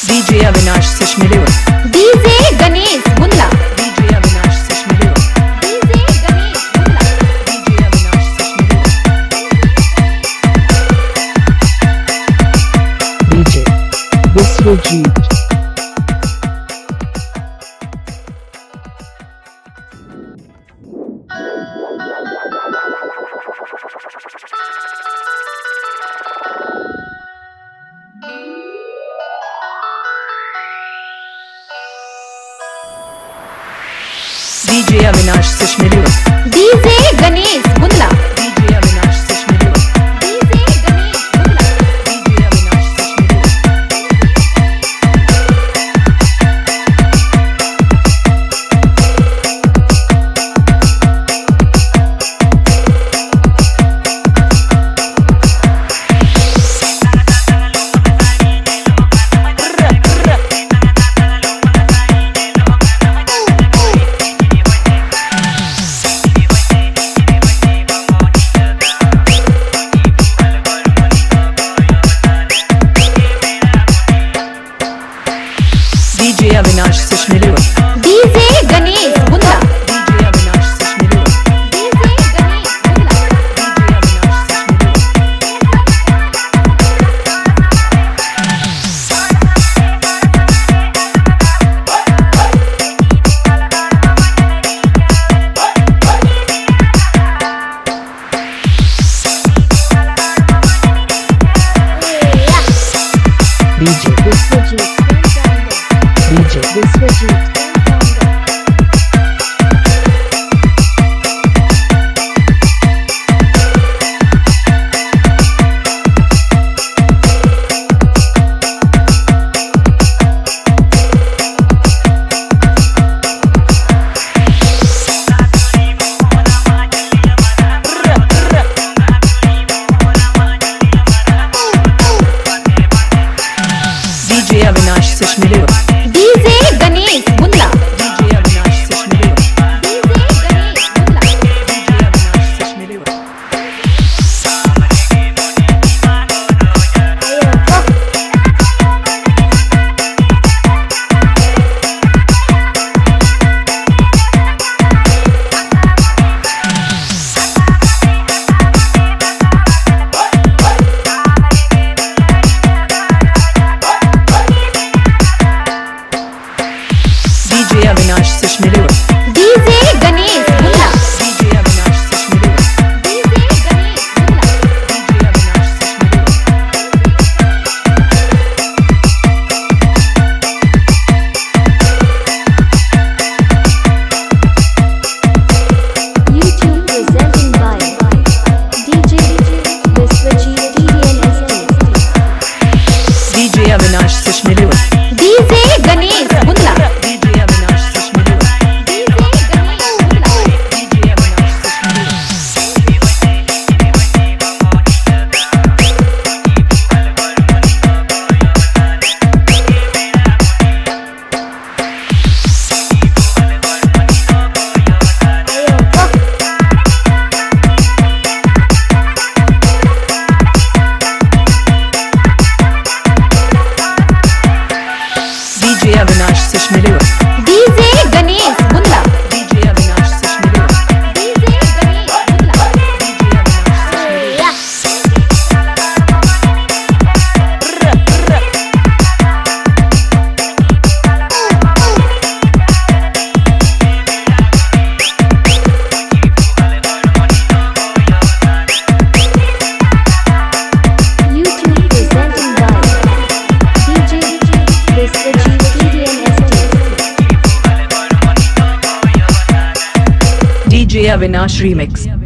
DJ Avinash Sishmiliwa. DJ Ganesh Munda. DJ Avinash Sishmiliwa. DJ Ganesh Munda. DJ Avinash Sishmiliwa. DJ Biswajit. DJ Avinash Sishmiliwa. DJ Ganesh Munda. DJ Avinash Sishmiliwa. DJ Ganesh Munda. DJ Avinash Sishmiliwa. DJ Avinash Sishmiliwa. DJ Ganesh Munda. DJ Avinash Sishmiliwa. DJ Ganesh Munda. DJ Avinash Sishmiliwa. DJ Biswajit. DJ Biswajit. DJ Avinash Sishmiliwa. DJ Ganesh Munda. DJ Avinash Sishmiliwa. DJ Ganesh Munda. DJ Avinash Sishmiliwa. DJ Avinash Sishmiliwa. DJ Ganesh Munda. DJ Avinash Sishmiliwa. DJ Ganesh Munda. DJ Avinash Sishmiliwa. YouTube presenting by DJ Biswajit TDNST. DJ Avinash Sishmiliwa. DJ Ganesh Munda. DJ Avinash Sishmiliwa. DJ Ganesh Munda. DJ Avinash Sishmiliwa. DJ Avinash Sishmiliwa. DJ Ganesh Munda. DJ Avinash Sishmiliwa. DJ Ganesh Munda. DJ Avinash Sishmiliwa. YouTube presenting by DJ Biswajit TDNST. DJ Avinash Remix.